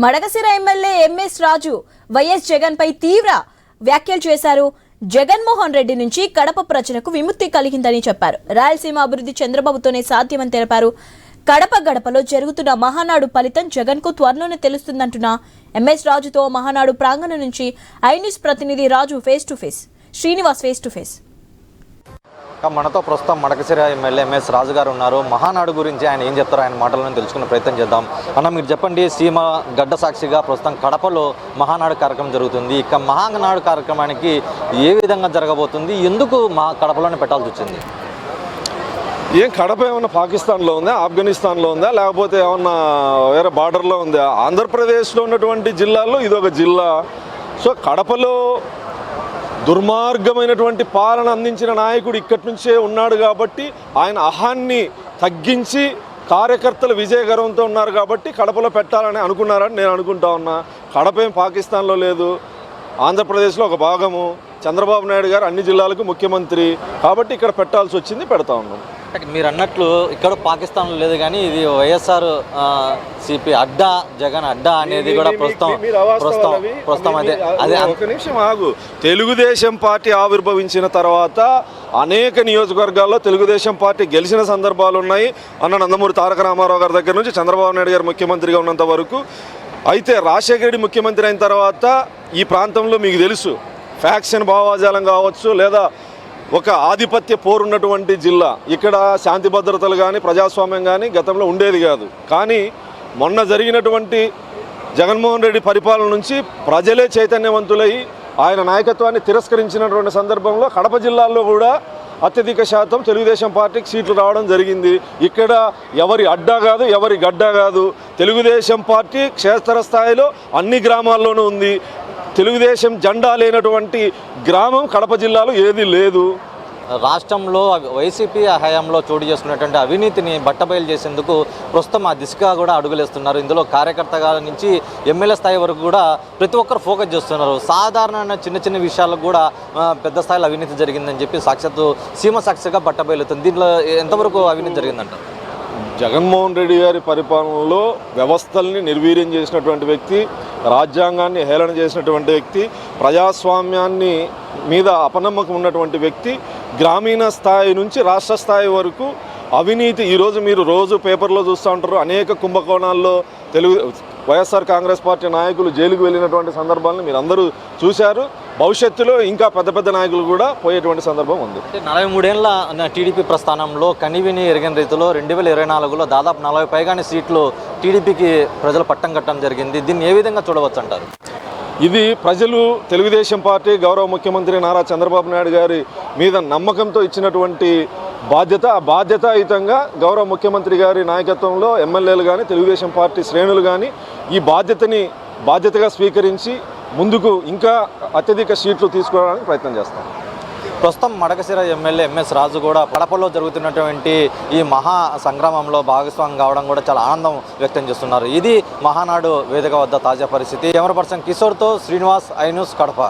Madakasira MLA MS రాజు YS Jagan పై తీవ్ర వ్యాఖ్యలు చేశారు. జగన్మోహన్ రెడ్డి నుంచి కడప ప్రజలకు విముక్తి కలిగిందని చెప్పారు. రాయలసీమ అభివృద్ధి చంద్రబాబుతోనే సాధ్యమని తెలిపారు. కడప గడపలో జరుగుతున్న మహానాడు ఫలితం జగన్ కు త్వరలోనే తెలుస్తుందంటున్న ఎంఎస్ రాజుతో మహానాడు ప్రాంగణం నుంచి ఐ న్యూస్ ప్రతినిధి Raju face to face, Srinivas face to face. మనతో ప్రస్తుతం మడకశిర ఎమ్మెల్యే ఎంఎస్ రాజు గారు ఉన్నారు. మహానాడు గురించి ఆయన ఏం చెప్తారో ఆయన మాటలను తెలుసుకునే ప్రయత్నం చేద్దాం. అన్న, మీరు చెప్పండి, సీమ గడ్డ సాక్షిగా ప్రస్తుతం కడపలో మహానాడు కార్యక్రమం జరుగుతుంది. ఇక మహానాడు కార్యక్రమానికి ఏ విధంగా జరగబోతుంది, ఎందుకు మా కడపలోనే పెట్టాల్సి వచ్చింది? ఏం కడప ఏమన్నా పాకిస్తాన్లో ఉందా, ఆఫ్ఘనిస్తాన్లో ఉందా, లేకపోతే ఏమన్నా వేరే బార్డర్లో ఉందా? ఆంధ్రప్రదేశ్లో ఉన్నటువంటి జిల్లాల్లో ఇదొక జిల్లా. సో కడపలో దుర్మార్గమైనటువంటి పాలన అందించిన నాయకుడు ఇక్కడి నుంచే ఉన్నాడు కాబట్టి ఆయన అహాన్ని తగ్గించి కార్యకర్తలు విజయగర్వంతో ఉన్నారు కాబట్టి కడపలో పెట్టాలని అనుకున్నారని నేను అనుకుంటా ఉన్నా. కడప ఏం పాకిస్తాన్లో లేదు, ఆంధ్రప్రదేశ్లో ఒక భాగము. చంద్రబాబు నాయుడు గారు అన్ని జిల్లాలకు ముఖ్యమంత్రి కాబట్టి ఇక్కడ పెట్టాల్సి వచ్చింది, పెడతా ఉన్నాం. మీరు అన్నట్లు ఇక్కడ పాకిస్తాన్లో లేదు, కానీ ఇది వైఎస్ఆర్ సిపి అడ్డా, జగన్ అడ్డా అనేది కూడా ప్రస్తుతం అదే ఒక నిమిషం ఆగు. తెలుగుదేశం పార్టీ ఆవిర్భవించిన తర్వాత అనేక నియోజకవర్గాల్లో తెలుగుదేశం పార్టీ గెలిచిన సందర్భాలు ఉన్నాయి. అన్న నందమూరి తారక రామారావు గారి దగ్గర నుంచి చంద్రబాబు నాయుడు గారు ముఖ్యమంత్రిగా ఉన్నంత వరకు. అయితే రాజశేఖర రెడ్డి ముఖ్యమంత్రి అయిన తర్వాత ఈ ప్రాంతంలో మీకు తెలుసు, ఫ్యాక్షన్ భావాజాలం కావచ్చు, లేదా ఒక ఆధిపత్య పోరున్నటువంటి జిల్లా. ఇక్కడ శాంతి భద్రతలు కానీ ప్రజాస్వామ్యం కానీ గతంలో ఉండేది కాదు. కానీ మొన్న జరిగినటువంటి జగన్మోహన్ రెడ్డి పరిపాలన నుంచి ప్రజలే చైతన్యవంతులై ఆయన నాయకత్వాన్ని తిరస్కరించినటువంటి సందర్భంలో కడప జిల్లాలో కూడా అత్యధిక శాతం తెలుగుదేశం పార్టీకి సీట్లు రావడం జరిగింది. ఇక్కడ ఎవరి అడ్డా కాదు, ఎవరి గడ్డ కాదు. తెలుగుదేశం పార్టీ క్షేత్రస్థాయిలో అన్ని గ్రామాల్లోనూ ఉంది. తెలుగుదేశం జెండా లేనటువంటి గ్రామం కడప జిల్లాలో ఏది లేదు. రాష్ట్రంలో వైసీపీ హయాంలో చోటు చేసుకున్నటువంటి అవినీతిని బట్టబయలు చేసేందుకు ప్రస్తుతం ఆ దిశగా కూడా అడుగులేస్తున్నారు. ఇందులో కార్యకర్తగా నుంచి ఎమ్మెల్యే స్థాయి వరకు కూడా ప్రతి ఒక్కరు ఫోకస్ చేస్తున్నారు. సాధారణ చిన్న చిన్న విషయాలకు కూడా పెద్ద స్థాయిలో అవినీతి జరిగిందని చెప్పి సాక్షాత్తు సీమ సాక్షిగా బట్టబయలుతుంది. దీంట్లో ఎంతవరకు అవినీతి జరిగిందంట? జగన్మోహన్ రెడ్డి గారి పరిపాలనలో వ్యవస్థల్ని నిర్వీర్యం చేసినటువంటి వ్యక్తి, రాజ్యాంగాన్ని హేళన చేసినటువంటి వ్యక్తి, ప్రజాస్వామ్యాన్ని మీద అపనమ్మకం ఉన్నటువంటి వ్యక్తి, గ్రామీణ స్థాయి నుంచి రాష్ట్ర స్థాయి వరకు అవినీతి. ఈరోజు మీరు రోజు పేపర్లో చూస్తూ ఉంటారు, అనేక కుంభకోణాల్లో వైఎస్ఆర్ కాంగ్రెస్ పార్టీ నాయకులు జైలుకు వెళ్ళినటువంటి సందర్భాలను మీరు అందరూ చూశారు. భవిష్యత్తులో ఇంకా పెద్ద పెద్ద నాయకులు కూడా పోయేటువంటి సందర్భం ఉంది. 43 ఏళ్ల టీడీపీ ప్రస్థానంలో కనివిని ఎరగని రీతిలో 2024లో దాదాపు 40 పైగానే సీట్లు టీడీపీకి ప్రజలు పట్టం కట్టడం జరిగింది. దీన్ని ఏ విధంగా చూడవచ్చు అంటారు? ఇది ప్రజలు తెలుగుదేశం పార్టీ గౌరవ ముఖ్యమంత్రి నారా చంద్రబాబు నాయుడు గారి మీద నమ్మకంతో ఇచ్చినటువంటి బాధ్యత. ఆ బాధ్యతాయుతంగా గౌరవ ముఖ్యమంత్రి గారి నాయకత్వంలో ఎమ్మెల్యేలు కానీ తెలుగుదేశం పార్టీ శ్రేణులు కానీ ఈ బాధ్యతగా స్వీకరించి ముందుకు ఇంకా అత్యధిక సీట్లు తీసుకోవడానికి ప్రయత్నం చేస్తాం. ప్రస్తుతం మడకశిర ఎమ్మెల్యే ఎంఎస్ రాజు కూడా కడపలో జరుగుతున్నటువంటి ఈ మహా సంగ్రామంలో భాగస్వామ్యం కావడం కూడా చాలా ఆనందం వ్యక్తం చేస్తున్నారు. ఇది మహానాడు వేదిక వద్ద తాజా పరిస్థితి. కెమెరా పర్సన్ కిషోర్తో శ్రీనివాస్, ఐ న్యూస్, కడప.